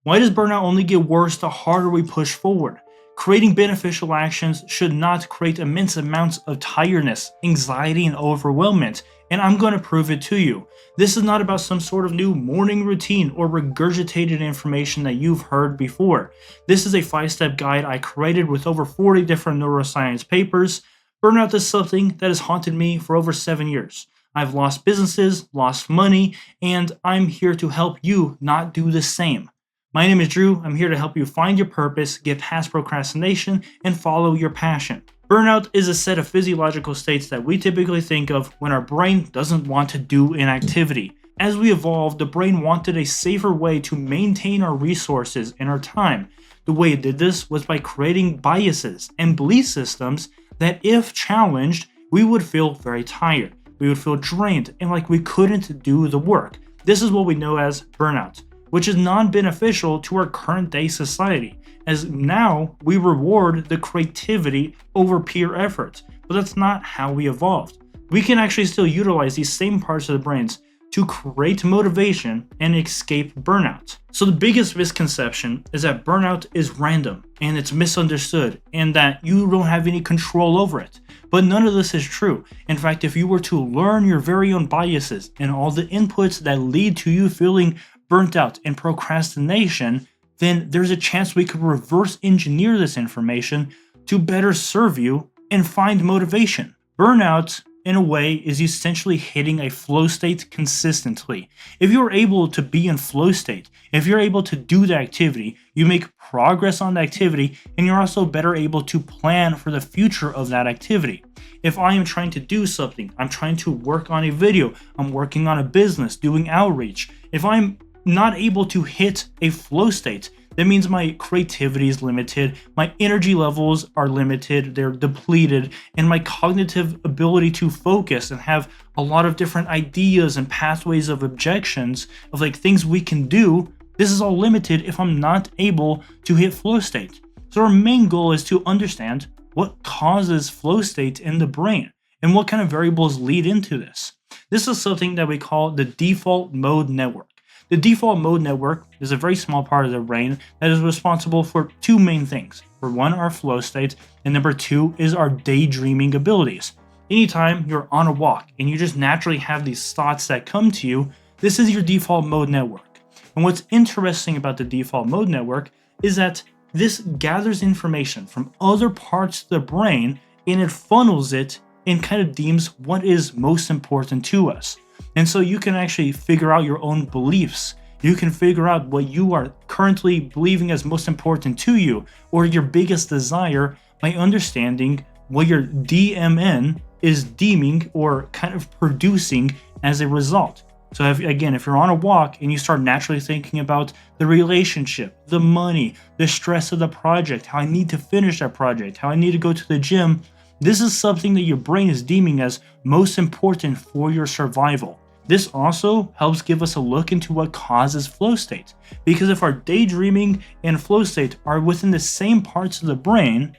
Why does burnout only get worse the harder we push forward? Creating beneficial actions should not create immense amounts of tiredness, anxiety, and overwhelmment, and I'm going to prove it to you. This is not about some sort of new morning routine or regurgitated information that you've heard before. This is a 5-step guide I created with over 40 different neuroscience papers. Burnout is something that has haunted me for over 7 years. I've lost businesses, lost money, and I'm here to help you not do the same. My name is Drew. I'm here to help you find your purpose, get past procrastination, and follow your passion. Burnout is a set of physiological states that we typically think of when our brain doesn't want to do an activity. As we evolved, the brain wanted a safer way to maintain our resources and our time. The way it did this was by creating biases and belief systems that, if challenged, we would feel very tired. We would feel drained and like we couldn't do the work. This is what we know as burnout, which is non-beneficial to our current day society, as now we reward the creativity over peer effort. But that's not how we evolved. We can actually still utilize these same parts of the brains to create motivation and escape burnout. So the biggest misconception is that burnout is random and it's misunderstood and that you don't have any control over it. But none of this is true. In fact, if you were to learn your very own biases and all the inputs that lead to you feeling burnt out and procrastination, then there's a chance we could reverse engineer this information to better serve you and find motivation. Burnout, in a way, is essentially hitting a flow state consistently. If you're able to be in flow state, if you're able to do the activity, you make progress on the activity, and you're also better able to plan for the future of that activity. If I am trying to do something, I'm trying to work on a video, I'm working on a business, doing outreach. If I'm not able to hit a flow state, that means my creativity is limited, my energy levels are limited, they're depleted, and my cognitive ability to focus and have a lot of different ideas and pathways of objections of like things we can do, this is all limited if I'm not able to hit flow state. So our main goal is to understand what causes flow state in the brain and what kind of variables lead into this. This is something that we call the default mode network. The default mode network is a very small part of the brain that is responsible for two main things. For one, our flow state, and number two is our daydreaming abilities. Anytime you're on a walk and you just naturally have these thoughts that come to you, this is your default mode network. And what's interesting about the default mode network is that this gathers information from other parts of the brain and it funnels it and kind of deems what is most important to us. And so you can actually figure out your own beliefs. You can figure out what you are currently believing as most important to you or your biggest desire by understanding what your DMN is deeming or kind of producing as a result. So if you're on a walk and you start naturally thinking about the relationship, the money, the stress of the project, how I need to finish that project, how I need to go to the gym, this is something that your brain is deeming as most important for your survival. This also helps give us a look into what causes flow state. Because if our daydreaming and flow state are within the same parts of the brain,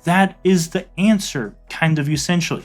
that is the answer, kind of essentially.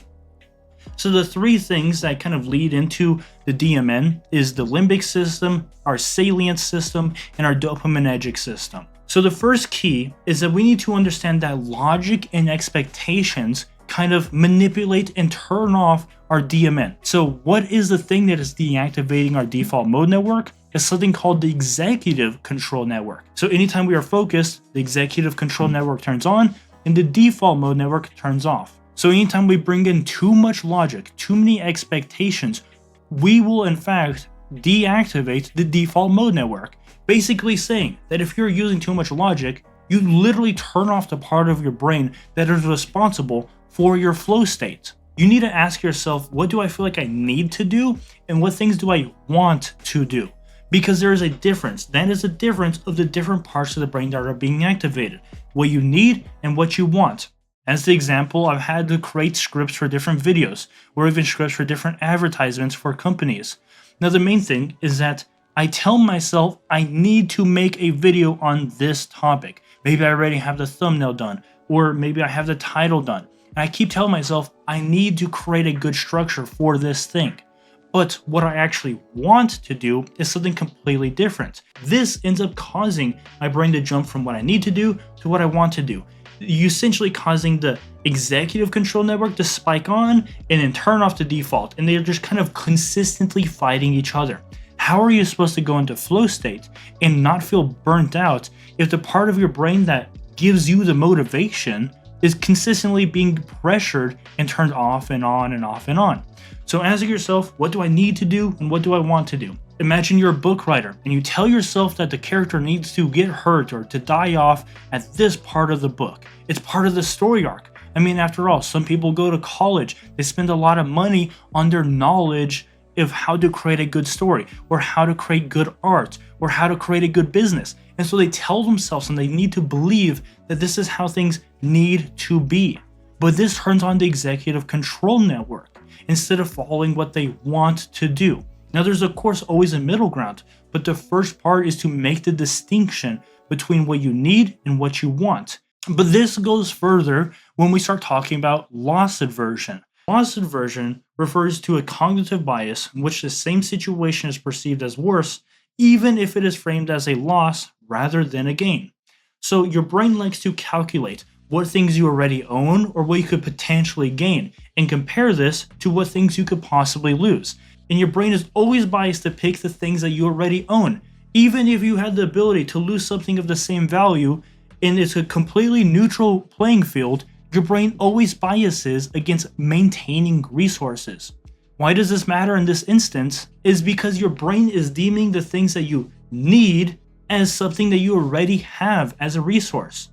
So the three things that kind of lead into the DMN is the limbic system, our salient system, and our dopaminergic system. So the first key is that we need to understand that logic and expectations kind of manipulate and turn off our DMN. So what is the thing that is deactivating our default mode network? It's something called the executive control network. So anytime we are focused, the executive control network turns on and the default mode network turns off. So anytime we bring in too much logic, too many expectations, we will in fact deactivate the default mode network. Basically saying that if you're using too much logic, you literally turn off the part of your brain that is responsible for your flow state. You need to ask yourself, what do I feel like I need to do? And what things do I want to do? Because there is a difference. That is a difference of the different parts of the brain that are being activated. What you need and what you want. As the example, I've had to create scripts for different videos, or even scripts for different advertisements for companies. Now the main thing is that I tell myself I need to make a video on this topic. Maybe I already have the thumbnail done, or maybe I have the title done. And I keep telling myself I need to create a good structure for this thing. but what I actually want to do is something completely different. This ends up causing my brain to jump from what I need to do to what I want to do. You essentially causing the executive control network to spike on and then turn off the default, and they're just kind of consistently fighting each other. How are you supposed to go into flow state and not feel burnt out if the part of your brain that gives you the motivation is consistently being pressured and turned off and on and off and on? So ask yourself, what do I need to do and what do I want to do? Imagine you're a book writer and you tell yourself that the character needs to get hurt or to die off at this part of the book. It's part of the story arc. I mean, after all, some people go to college, they spend a lot of money on their knowledge of how to create a good story or how to create good art or how to create a good business. And so they tell themselves and they need to believe that this is how things need to be. But this turns on the executive control network instead of following what they want to do. Now, there's of course always a middle ground, but the first part is to make the distinction between what you need and what you want. But this goes further when we start talking about loss aversion. Loss aversion refers to a cognitive bias in which the same situation is perceived as worse, even if it is framed as a loss rather than a gain. So your brain likes to calculate what things you already own or what you could potentially gain, and compare this to what things you could possibly lose. And your brain is always biased to pick the things that you already own. Even if you had the ability to lose something of the same value, and it's a completely neutral playing field, your brain always biases against maintaining resources. Why does this matter in this instance? Is because your brain is deeming the things that you need as something that you already have as a resource.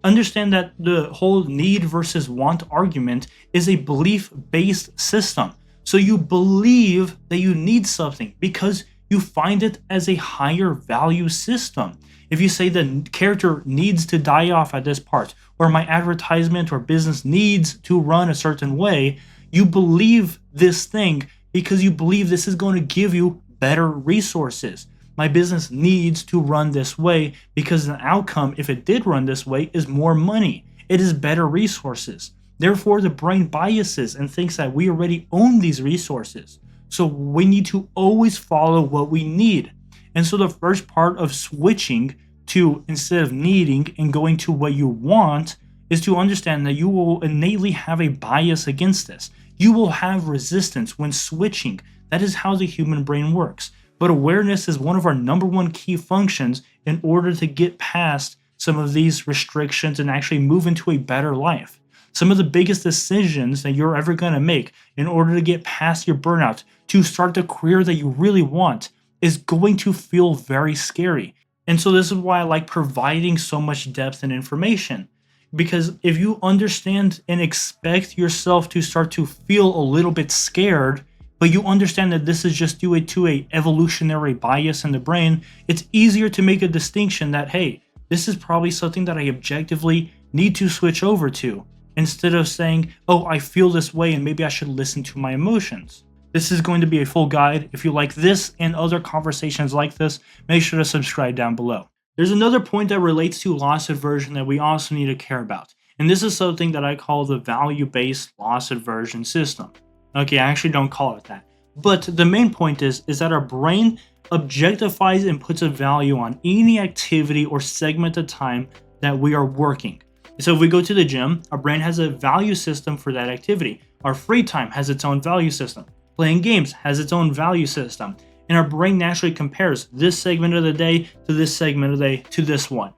Understand that the whole need versus want argument is a belief-based system. So you believe that you need something because you find it as a higher value system. If you say the character needs to die off at this part, or my advertisement or business needs to run a certain way, you believe this thing because you believe this is going to give you better resources. My business needs to run this way because the outcome, if it did run this way, is more money. It is better resources. Therefore, the brain biases and thinks that we already own these resources. So we need to always follow what we need. And so the first part of switching to instead of needing and going to what you want is to understand that you will innately have a bias against this. You will have resistance when switching. That is how the human brain works. But awareness is one of our number one key functions in order to get past some of these restrictions and actually move into a better life. Some of the biggest decisions that you're ever going to make in order to get past your burnout, to start the career that you really want, is going to feel very scary. And so this is why I like providing so much depth and information. Because if you understand and expect yourself to start to feel a little bit scared, but you understand that this is just due to a evolutionary bias in the brain, it's easier to make a distinction that, hey, this is probably something that I objectively need to switch over to, instead of saying, oh, I feel this way and maybe I should listen to my emotions. This is going to be a full guide. If you like this and other conversations like this, make sure to subscribe down below. There's another point that relates to loss aversion that we also need to care about. And this is something that I call the value-based loss aversion system. Okay, I actually don't call it that. But the main point is that our brain objectifies and puts a value on any activity or segment of time that we are working. So if we go to the gym, our brain has a value system for that activity. Our free time has its own value system. Playing games has its own value system. And our brain naturally compares this segment of the day to this segment of the day to this one.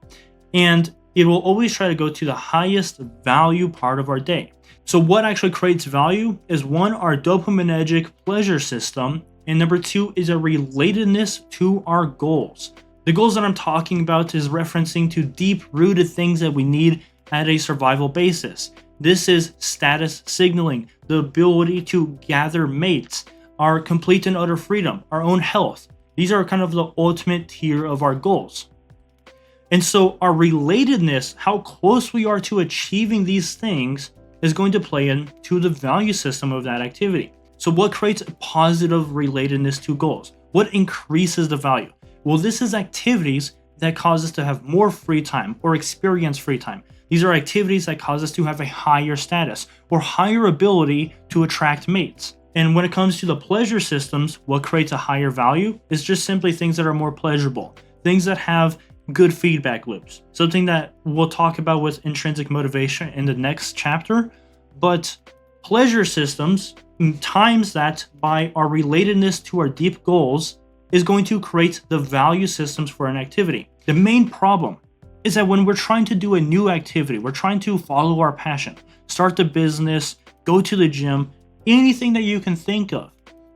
And it will always try to go to the highest value part of our day. So what actually creates value is one, our dopaminergic pleasure system, and number two is a relatedness to our goals. The goals that I'm talking about is referencing to deep-rooted things that we need at a survival basis. This is status signaling, the ability to gather mates, our complete and utter freedom, our own health. These are kind of the ultimate tier of our goals. And so our relatedness, how close we are to achieving these things, is going to play into the value system of that activity. So what creates a positive relatedness to goals? What increases the value? Well, this is activities that cause us to have more free time or experience free time. These are activities that cause us to have a higher status or higher ability to attract mates. And when it comes to the pleasure systems, what creates a higher value is just simply things that are more pleasurable, things that have good feedback loops, something that we'll talk about with intrinsic motivation in the next chapter. But pleasure systems times that by our relatedness to our deep goals is going to create the value systems for an activity. The main problem is that when we're trying to do a new activity, we're trying to follow our passion, start the business, go to the gym, anything that you can think of,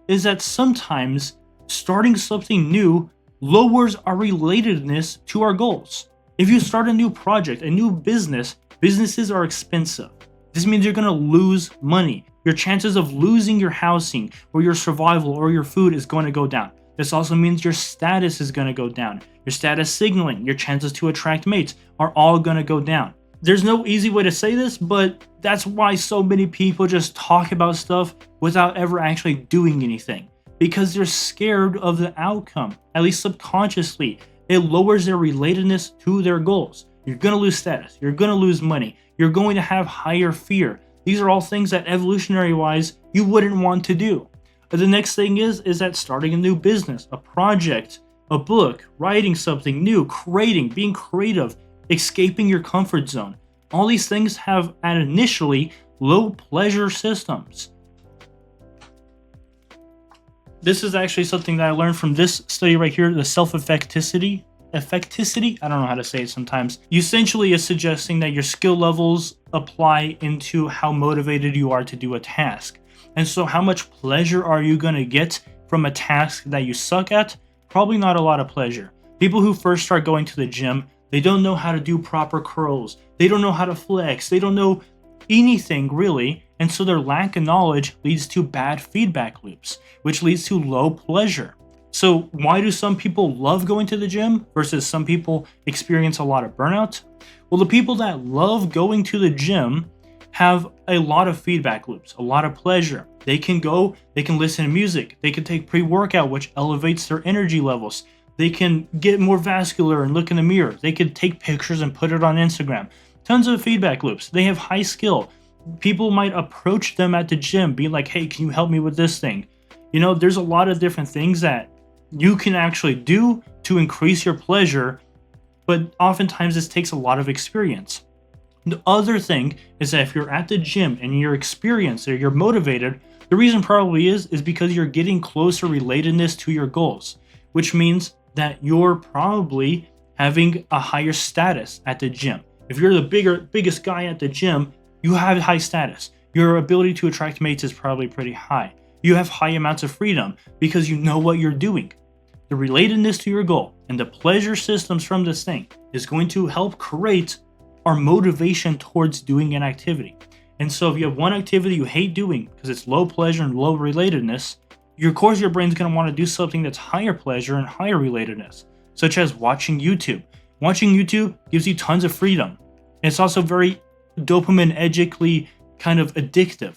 is that sometimes starting something new lowers our relatedness to our goals. If you start a new project, a new business, businesses are expensive. This means you're going to lose money. Your chances of losing your housing or your survival or your food is going to go down. This also means your status is going to go down. Your status signaling, your chances to attract mates are all going to go down. There's no easy way to say this, but that's why so many people just talk about stuff without ever actually doing anything, because they're scared of the outcome. At least subconsciously, it lowers their relatedness to their goals. You're going to lose status. You're going to lose money. You're going to have higher fear. These are all things that evolutionary wise you wouldn't want to do. But the next thing is that starting a new business, a project, a book, writing something new, creating, being creative, escaping your comfort zone. All these things have at initially low pleasure systems. This is actually something that I learned from this study right here, the self-effecticity. I don't know how to say it sometimes. Essentially is suggesting that your skill levels apply into how motivated you are to do a task. And so how much pleasure are you going to get from a task that you suck at? Probably not a lot of pleasure. People who first start going to the gym, they don't know how to do proper curls. They don't know how to flex. They don't know anything really. And so their lack of knowledge leads to bad feedback loops, which leads to low pleasure. So why do some people love going to the gym versus some people experience a lot of burnout? Well, the people that love going to the gym have a lot of feedback loops, a lot of pleasure. They can go, they can listen to music, they can take pre-workout, which elevates their energy levels. They can get more vascular and look in the mirror. They can take pictures and put it on Instagram. Tons of feedback loops. They have high skill. People might approach them at the gym being like, hey, can you help me with this thing? You know, there's a lot of different things that you can actually do to increase your pleasure, but oftentimes this takes a lot of experience. The other thing is that if you're at the gym and you're experienced or you're motivated, the reason probably is because you're getting closer relatedness to your goals, which means that you're probably having a higher status at the gym. If you're the biggest guy at the gym, you have high status. Your ability to attract mates is probably pretty high. You have high amounts of freedom because you know what you're doing. The relatedness to your goal and the pleasure systems from this thing is going to help create our motivation towards doing an activity. And so if you have one activity you hate doing because it's low pleasure and low relatedness, of course your brain's going to want to do something that's higher pleasure and higher relatedness, such as watching YouTube. Watching YouTube gives you tons of freedom. It's also very dopaminergically kind of addictive.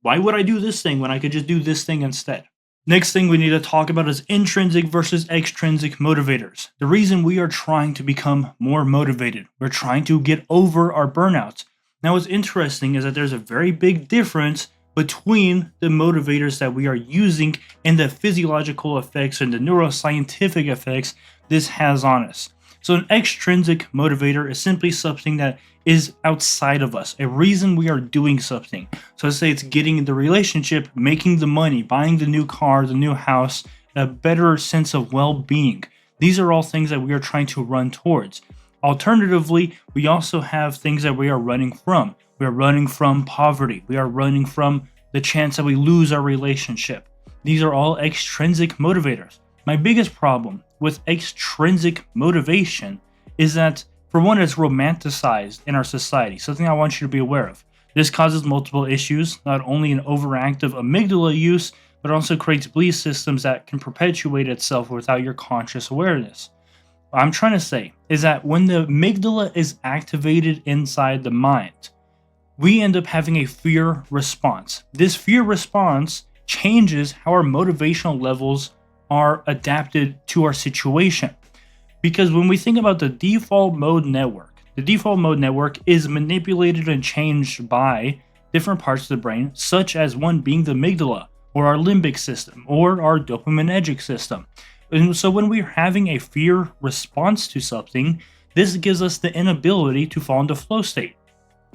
Why would I do this thing when I could just do this thing instead? Next thing we need to talk about is intrinsic versus extrinsic motivators. The reason we are trying to become more motivated, we're trying to get over our burnout. Now what's interesting is that there's a very big difference between the motivators that we are using and the physiological effects and the neuroscientific effects this has on us. So an extrinsic motivator is simply something that is outside of us, a reason we are doing something. So let's say it's getting in the relationship, making the money, buying the new car, the new house, a better sense of well-being. These are all things that we are trying to run towards. Alternatively, we also have things that we are running from. We are running from poverty. We are running from the chance that we lose our relationship. These are all extrinsic motivators. My biggest problem with extrinsic motivation is that, for one, it's romanticized in our society, something I want you to be aware of. This causes multiple issues, not only an overactive amygdala use, but also creates belief systems that can perpetuate itself without your conscious awareness. What I'm trying to say is that when the amygdala is activated inside the mind, we end up having a fear response. This fear response changes how our motivational levels are adapted to our situation. Because when we think about the default mode network is manipulated and changed by different parts of the brain, such as one being the amygdala. or our limbic system, or our dopaminergic system. And so when we're having a fear response to something, this gives us the inability to fall into flow state.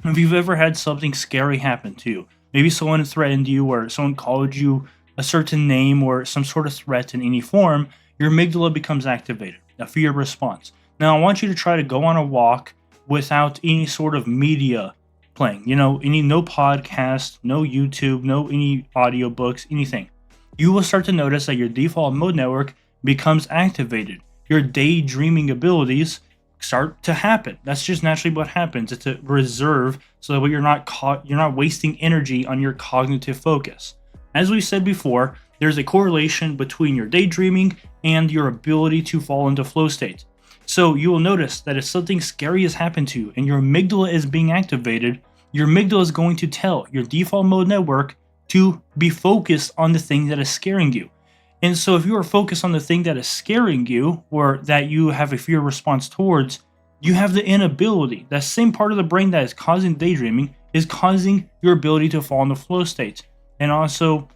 If you've ever had something scary happen to you, maybe someone threatened you or someone called you a certain name or some sort of threat in any form, your amygdala becomes activated, a fear response. Now, I want you to try to go on a walk without any sort of media playing, no podcast, no YouTube, no any audiobooks, anything. You will start to notice that your default mode network becomes activated. Your daydreaming abilities start to happen. That's just naturally what happens. It's a reserve so that way you're not wasting energy on your cognitive focus. As we said before, there's a correlation between your daydreaming and your ability to fall into flow state. So you will notice that if something scary has happened to you and your amygdala is being activated, your amygdala is going to tell your default mode network to be focused on the thing that is scaring you. And so if you are focused on the thing that is scaring you or that you have a fear response towards, you have the inability. That same part of the brain that is causing daydreaming is causing your ability to fall into flow state. And also,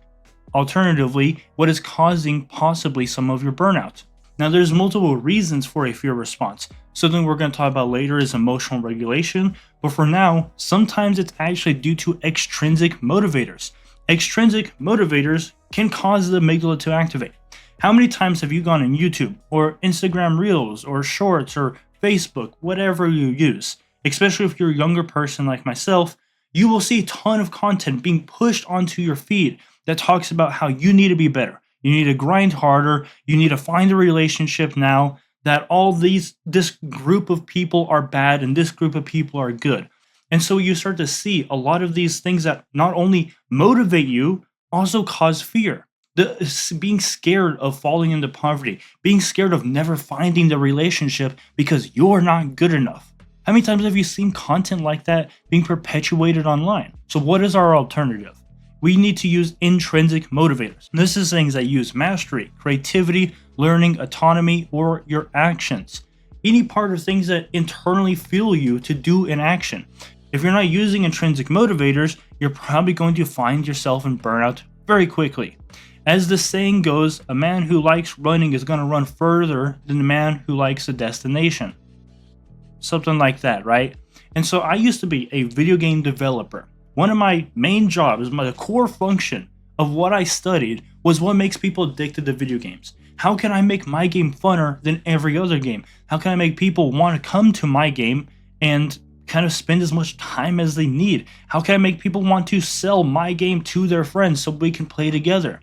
alternatively, what is causing possibly some of your burnout. Now, there's multiple reasons for a fear response. Something we're going to talk about later is emotional regulation. But for now, sometimes it's actually due to extrinsic motivators. Extrinsic motivators can cause the amygdala to activate. How many times have you gone on YouTube or Instagram Reels or Shorts or Facebook, whatever you use, especially if you're a younger person like myself, you will see a ton of content being pushed onto your feed that talks about how you need to be better. You need to grind harder. You need to find a relationship now, that this group of people are bad and this group of people are good. And so you start to see a lot of these things that not only motivate you, also cause fear. Being scared of falling into poverty, being scared of never finding the relationship because you're not good enough. How many times have you seen content like that being perpetuated online? So what is our alternative? We need to use intrinsic motivators. This is things that use mastery, creativity, learning, autonomy, or your actions. Any part of things that internally fuel you to do an action. If you're not using intrinsic motivators, you're probably going to find yourself in burnout very quickly. As the saying goes, a man who likes running is going to run further than the man who likes a destination. Something like that, right? And so I used to be a video game developer. One of my main jobs, the core function of what I studied was what makes people addicted to video games. How can I make my game funner than every other game? How can I make people want to come to my game and kind of spend as much time as they need? How can I make people want to sell my game to their friends so we can play together?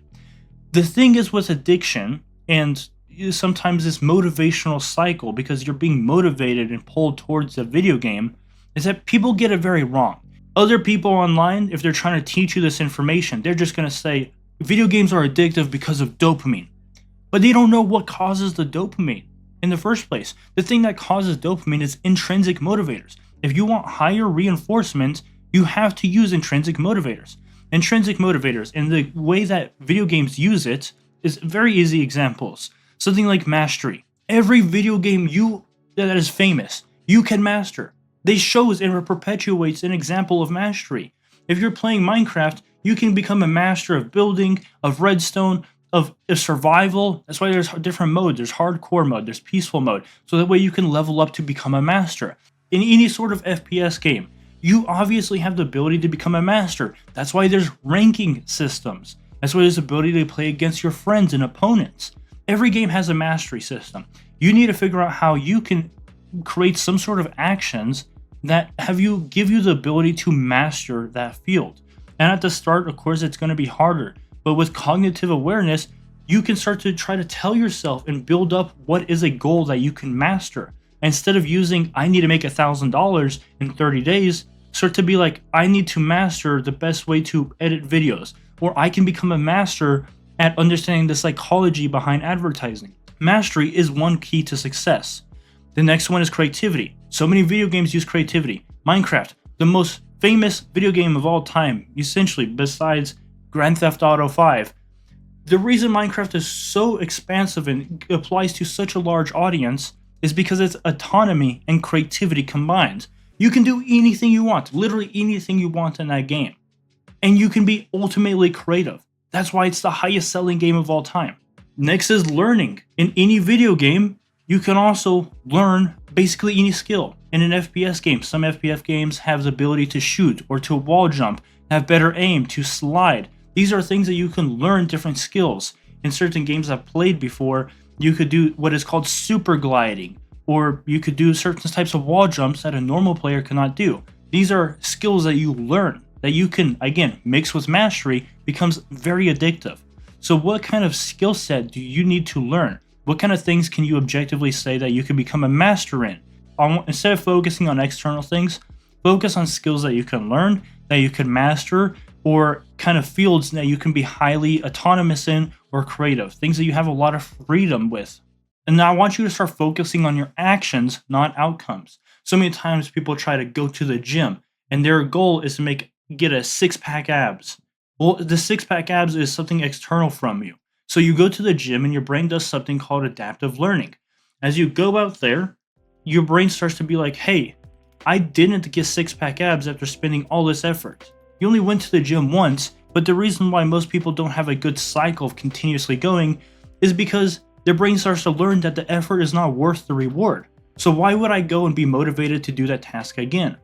The thing is with addiction and sometimes this motivational cycle, because you're being motivated and pulled towards a video game, is that people get it very wrong. Other people online, if they're trying to teach you this information, they're just going to say video games are addictive because of dopamine. But they don't know what causes the dopamine in the first place. The thing that causes dopamine is intrinsic motivators. If you want higher reinforcement, you have to use intrinsic motivators. Intrinsic motivators, and the way that video games use it is very easy examples. Something like mastery. Every video game that is famous, you can master. They shows and perpetuates an example of mastery. If you're playing Minecraft, you can become a master of building, of redstone, of survival. That's why there's different modes. There's hardcore mode, there's peaceful mode. So that way you can level up to become a master. In any sort of FPS game, you obviously have the ability to become a master. That's why there's ranking systems. That's why there's the ability to play against your friends and opponents. Every game has a mastery system. You need to figure out how you can create some sort of actions that give you the ability to master that field. And at the start, of course, it's going to be harder. But with cognitive awareness, you can start to try to tell yourself and build up what is a goal that you can master. Instead of using, I need to make $1,000 in 30 days, start to be like, I need to master the best way to edit videos. Or I can become a master at understanding the psychology behind advertising. Mastery is one key to success. The next one is creativity. So many video games use creativity. Minecraft, the most famous video game of all time, essentially, besides Grand Theft Auto 5. The reason Minecraft is so expansive and applies to such a large audience is because it's autonomy and creativity combined. You can do anything you want, literally anything you want in that game. And you can be ultimately creative. That's why it's the highest selling game of all time. Next is learning. In any video game, you can also learn basically any skill. In an FPS game, some FPS games have the ability to shoot or to wall jump, have better aim, to slide. These are things that you can learn different skills. In certain games I've played before, you could do what is called super gliding, or you could do certain types of wall jumps that a normal player cannot do. These are skills that you learn, that you can, again, mix with mastery, becomes very addictive. So what kind of skill set do you need to learn? What kind of things can you objectively say that you can become a master in? Instead of focusing on external things, focus on skills that you can learn, that you can master, or kind of fields that you can be highly autonomous in or creative, things that you have a lot of freedom with. And now I want you to start focusing on your actions, not outcomes. So many times people try to go to the gym and their goal is to get a six-pack abs. Well, the six-pack abs is something external from you. So you go to the gym and your brain does something called adaptive learning. As you go out there, your brain starts to be like, hey, I didn't get six-pack abs after spending all this effort. You only went to the gym once, but the reason why most people don't have a good cycle of continuously going is because their brain starts to learn that the effort is not worth the reward. So why would I go and be motivated to do that task again?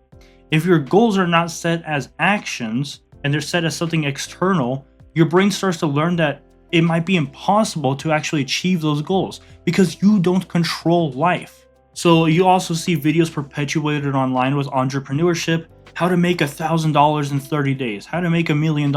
If your goals are not set as actions and they're set as something external, your brain starts to learn that it might be impossible to actually achieve those goals because you don't control life. So you also see videos perpetuated online with entrepreneurship, how to make $1,000 in 30 days, how to make $1 million.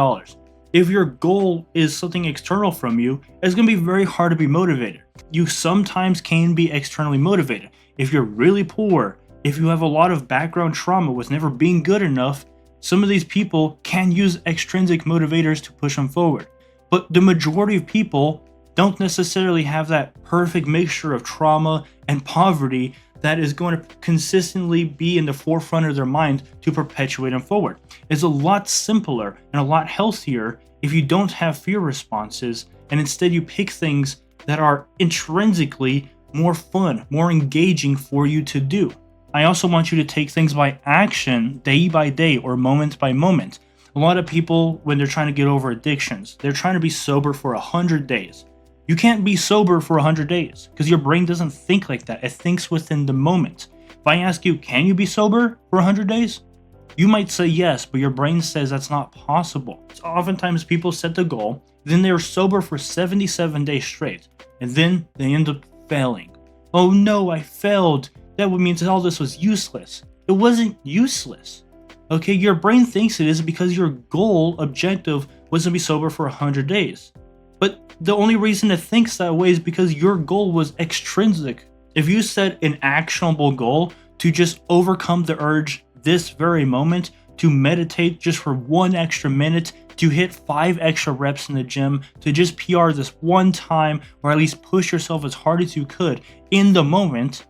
If your goal is something external from you, it's going to be very hard to be motivated. You sometimes can be externally motivated. If you're really poor, if you have a lot of background trauma with never being good enough, some of these people can use extrinsic motivators to push them forward. But the majority of people don't necessarily have that perfect mixture of trauma and poverty that is going to consistently be in the forefront of their mind to perpetuate them forward. It's a lot simpler and a lot healthier if you don't have fear responses and instead you pick things that are intrinsically more fun, more engaging for you to do. I also want you to take things by action, day by day or moment by moment. A lot of people, when they're trying to get over addictions, they're trying to be sober for 100 days. You can't be sober for 100 days because your brain doesn't think like that. It thinks within the moment. If I ask you, can you be sober for 100 days? You might say yes, but your brain says that's not possible. So oftentimes people set the goal, then they're sober for 77 days straight, and then they end up failing. Oh no, I failed. That would mean that all this was useless. It wasn't useless. Okay, your brain thinks it is because your goal objective was to be sober for 100 days. But the only reason it thinks that way is because your goal was extrinsic. If you set an actionable goal to just overcome the urge this very moment, to meditate just for 1 extra minute, to hit 5 extra reps in the gym, to just PR this one time, or at least push yourself as hard as you could in the moment,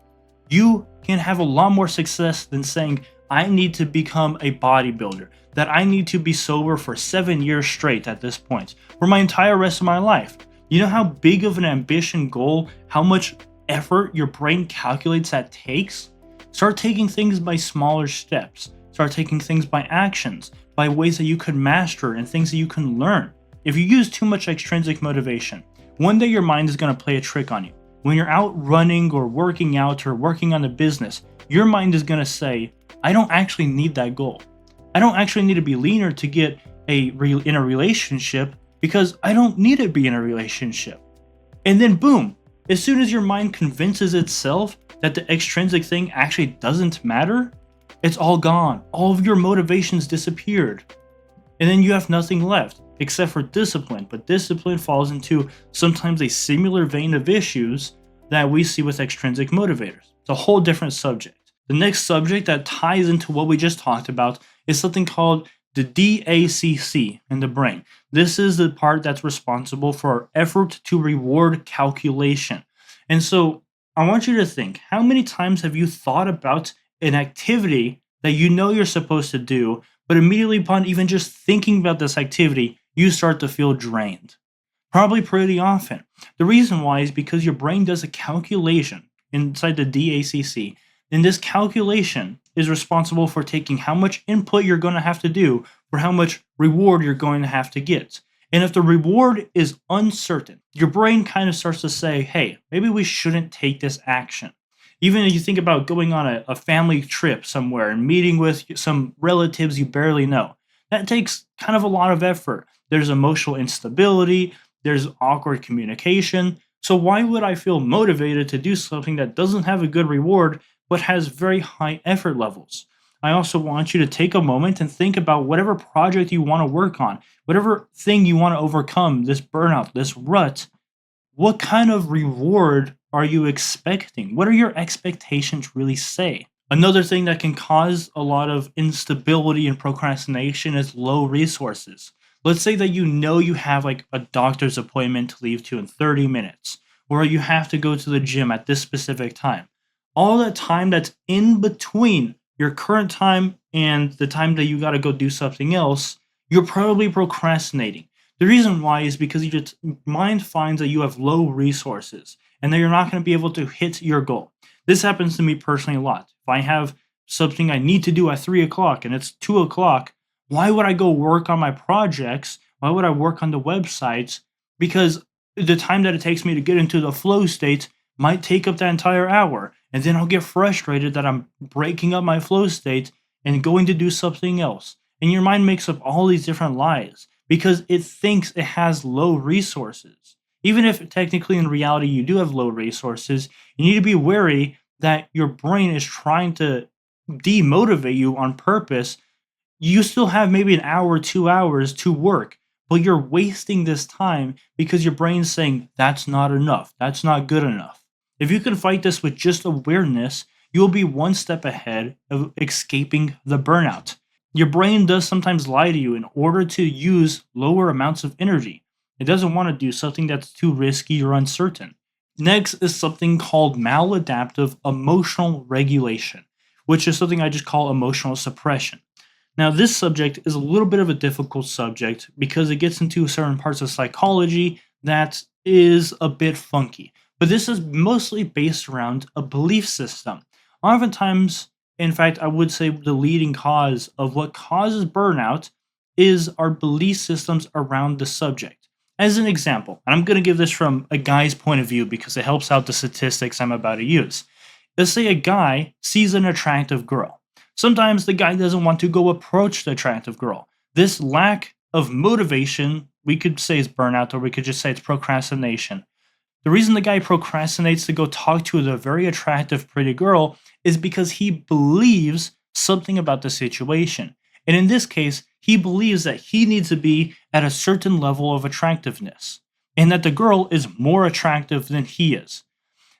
you can have a lot more success than saying, I need to become a bodybuilder, that I need to be sober for 7 years straight at this point, for my entire rest of my life. You know how big of an ambition goal, how much effort your brain calculates that takes? Start taking things by smaller steps. Start taking things by actions, by ways that you could master and things that you can learn. If you use too much extrinsic motivation, one day your mind is going to play a trick on you. When you're out running or working out or working on a business, your mind is going to say, I don't actually need that goal. I don't actually need to be leaner to get in a relationship because I don't need to be in a relationship. And then boom, as soon as your mind convinces itself that the extrinsic thing actually doesn't matter, it's all gone. All of your motivations disappeared. And then you have nothing left except for discipline. But discipline falls into sometimes a similar vein of issues that we see with extrinsic motivators. It's a whole different subject. The next subject that ties into what we just talked about is something called the dACC in the brain. This is the part that's responsible for our effort to reward calculation. And so I want you to think, how many times have you thought about an activity that you know you're supposed to do, but immediately upon even just thinking about this activity, you start to feel drained? Probably pretty often. The reason why is because your brain does a calculation inside the dACC. And this calculation is responsible for taking how much input you're going to have to do for how much reward you're going to have to get. And if the reward is uncertain, your brain kind of starts to say, hey, maybe we shouldn't take this action. Even if you think about going on a family trip somewhere and meeting with some relatives you barely know, that takes kind of a lot of effort. There's emotional instability, there's awkward communication. So, why would I feel motivated to do something that doesn't have a good reward but has very high effort levels? I also want you to take a moment and think about whatever project you want to work on, whatever thing you want to overcome, this burnout, this rut. What kind of reward are you expecting? What are your expectations really say? Another thing that can cause a lot of instability and procrastination is low resources. Let's say that you know you have like a doctor's appointment to leave to in 30 minutes, or you have to go to the gym at this specific time. All that time that's in between your current time and the time that you got to go do something else, you're probably procrastinating. The reason why is because your mind finds that you have low resources and that you're not going to be able to hit your goal. This happens to me personally a lot. If I have something I need to do at 3 o'clock and it's 2 o'clock, why would I go work on my projects? Why would I work on the websites? Because the time that it takes me to get into the flow state might take up that entire hour. And then I'll get frustrated that I'm breaking up my flow state and going to do something else. And your mind makes up all these different lies because it thinks it has low resources. Even if technically in reality you do have low resources, you need to be wary that your brain is trying to demotivate you on purpose. You still have maybe an hour, 2 hours to work, but you're wasting this time because your brain's saying that's not enough, that's not good enough. If you can fight this with just awareness, you'll be one step ahead of escaping the burnout. Your brain does sometimes lie to you in order to use lower amounts of energy. It doesn't want to do something that's too risky or uncertain. Next is something called maladaptive emotional regulation, which is something I just call emotional suppression. Now, this subject is a little bit of a difficult subject because it gets into certain parts of psychology that is a bit funky. But this is mostly based around a belief system. Oftentimes, in fact, I would say the leading cause of what causes burnout is our belief systems around the subject. As an example, and I'm going to give this from a guy's point of view because it helps out the statistics I'm about to use. Let's say a guy sees an attractive girl. Sometimes the guy doesn't want to go approach the attractive girl. This lack of motivation, we could say is burnout, or we could just say it's procrastination. The reason the guy procrastinates to go talk to the very attractive, pretty girl is because he believes something about the situation. And in this case, he believes that he needs to be at a certain level of attractiveness and that the girl is more attractive than he is.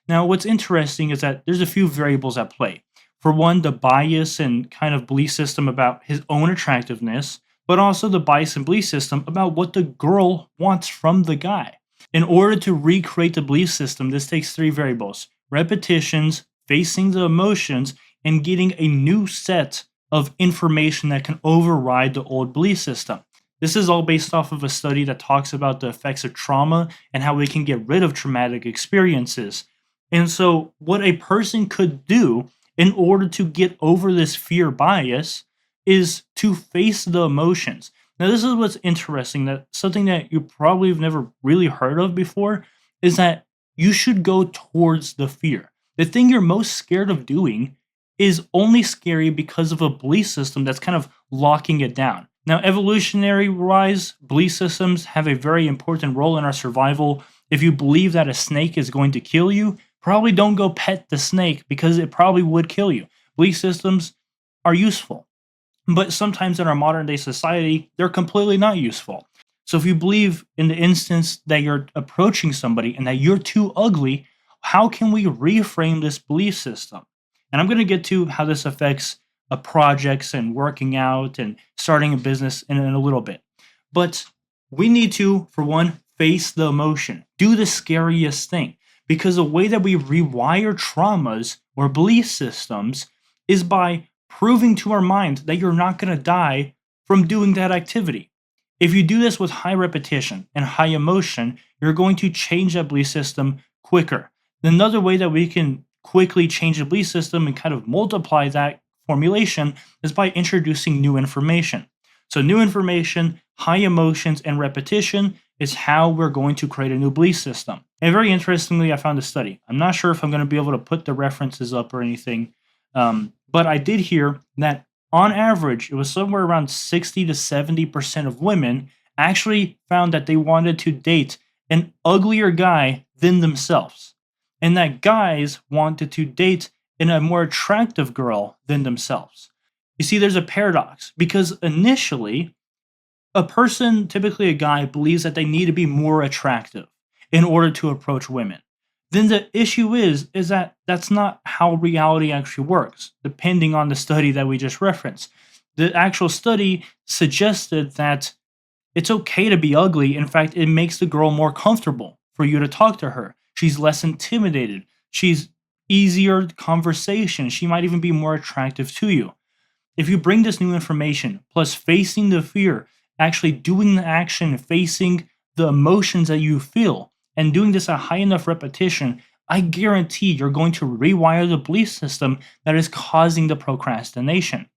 Now, what's interesting is that there's a few variables at play. For one, the bias and kind of belief system about his own attractiveness, but also the bias and belief system about what the girl wants from the guy. In order to recreate the belief system, this takes three variables: repetitions, facing the emotions, and getting a new set of information that can override the old belief system. This is all based off of a study that talks about the effects of trauma and how we can get rid of traumatic experiences. And so, what a person could do in order to get over this fear bias is to face the emotions. Now, this is what's interesting, that something that you probably have never really heard of before is that you should go towards the fear. The thing you're most scared of doing is only scary because of a belief system that's kind of locking it down. Now, evolutionary wise, belief systems have a very important role in our survival. If you believe that a snake is going to kill you, probably don't go pet the snake because it probably would kill you. Belief systems are useful. But sometimes in our modern day society, they're completely not useful. So if you believe in the instance that you're approaching somebody and that you're too ugly, how can we reframe this belief system? And I'm going to get to how this affects projects and working out and starting a business in a little bit. But we need to, for one, face the emotion, do the scariest thing. Because the way that we rewire traumas or belief systems is by proving to our mind that you're not going to die from doing that activity. If you do this with high repetition and high emotion, you're going to change that belief system quicker. Another way that we can quickly change the belief system and kind of multiply that formulation is by introducing new information. So new information, high emotions and repetition is how we're going to create a new belief system. And very interestingly, I found a study. I'm not sure if I'm going to be able to put the references up or anything, but I did hear that on average, it was somewhere around 60 to 70% of women actually found that they wanted to date an uglier guy than themselves, and that guys wanted to date a more attractive girl than themselves. You see, there's a paradox because initially, a person, typically a guy, believes that they need to be more attractive in order to approach women. Then the issue is that that's not how reality actually works, depending on the study that we just referenced. The actual study suggested that it's okay to be ugly. In fact, it makes the girl more comfortable for you to talk to her. She's less intimidated. She's easier conversation. She might even be more attractive to you. If you bring this new information, plus facing the fear, actually doing the action, facing the emotions that you feel, and doing this at high enough repetition, I guarantee you're going to rewire the belief system that is causing the procrastination.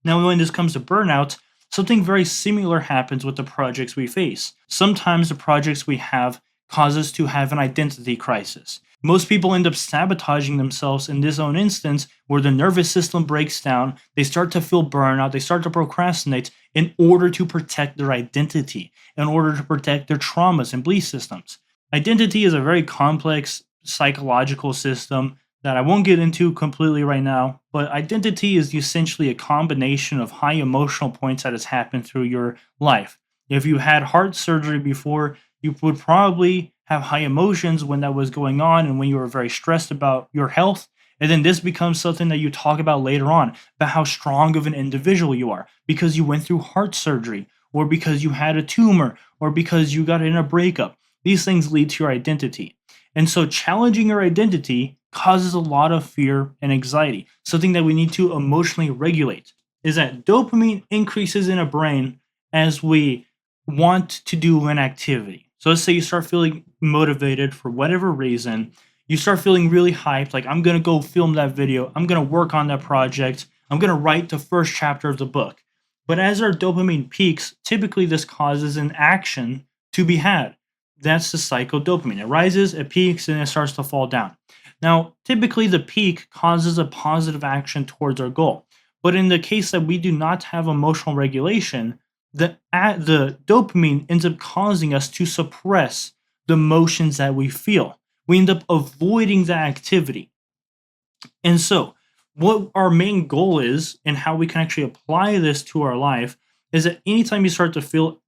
Now, when this comes to burnout, something very similar happens with the projects we face. Sometimes the projects we have cause us to have an identity crisis. Most people end up sabotaging themselves in this own instance where the nervous system breaks down, they start to feel burnout, they start to procrastinate in order to protect their identity, in order to protect their traumas and belief systems. Identity is a very complex psychological system that I won't get into completely right now, but identity is essentially a combination of high emotional points that has happened through your life. If you had heart surgery before, you would probably have high emotions when that was going on and when you were very stressed about your health. And then this becomes something that you talk about later on, about how strong of an individual you are because you went through heart surgery, or because you had a tumor, or because you got in a breakup. These things lead to your identity. And so challenging your identity causes a lot of fear and anxiety. Something that we need to emotionally regulate is that dopamine increases in a brain as we want to do an activity. So let's say you start feeling motivated for whatever reason. You start feeling really hyped, like I'm going to go film that video. I'm going to work on that project. I'm going to write the first chapter of the book. But as our dopamine peaks, typically this causes an action to be had. That's the cycle of dopamine. It rises, it peaks, and it starts to fall down. Now, typically the peak causes a positive action towards our goal. But in the case that we do not have emotional regulation, the dopamine ends up causing us to suppress the emotions that we feel. We end up avoiding the activity. And so, what our main goal is and how we can actually apply this to our life is that anytime you start to feel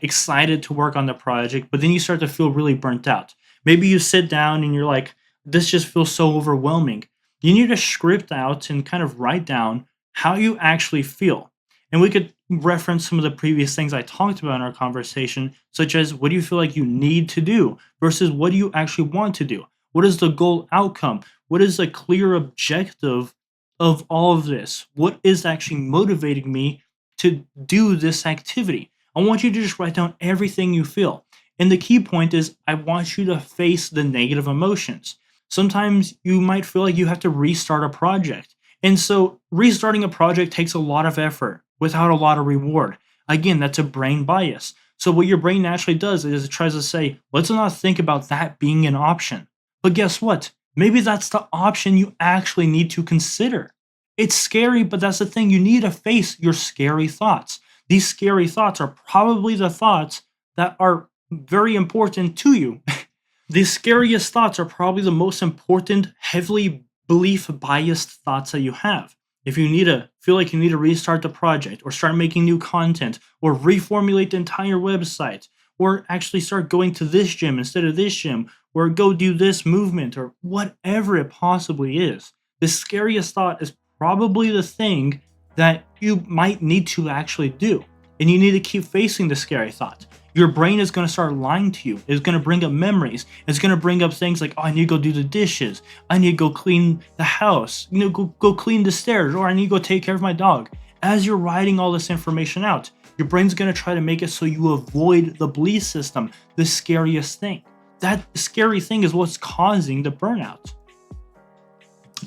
excited to work on the project, but then you start to feel really burnt out. Maybe you sit down and you're like, this just feels so overwhelming. You need to script out and kind of write down how you actually feel. And we could reference some of the previous things I talked about in our conversation, such as what do you feel like you need to do versus what do you actually want to do? What is the goal outcome? What is the clear objective of all of this? What is actually motivating me to do this activity? I want you to just write down everything you feel. And the key point is I want you to face the negative emotions. Sometimes you might feel like you have to restart a project. And so restarting a project takes a lot of effort without a lot of reward. Again, that's a brain bias. So what your brain naturally does is it tries to say, let's not think about that being an option. But guess what? Maybe that's the option you actually need to consider. It's scary, but that's the thing. You need to face your scary thoughts. These scary thoughts are probably the thoughts that are very important to you. The scariest thoughts are probably the most important, heavily belief biased thoughts that you have. If you feel like you need to restart the project or start making new content or reformulate the entire website or actually start going to this gym instead of this gym or go do this movement or whatever it possibly is, the scariest thought is probably the thing that you might need to actually do. And you need to keep facing the scary thought. Your brain is going to start lying to you. It's going to bring up memories. It's going to bring up things like, oh, I need to go do the dishes. I need to go clean the house. Go clean the stairs. Or I need to go take care of my dog. As you're writing all this information out, your brain's going to try to make it so you avoid the belief system, the scariest thing. That scary thing is what's causing the burnout.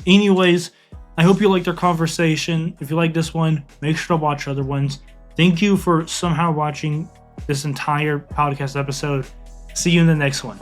Anyways, I hope you liked our conversation. If you like this one, make sure to watch other ones. Thank you for somehow watching this entire podcast episode. See you in the next one.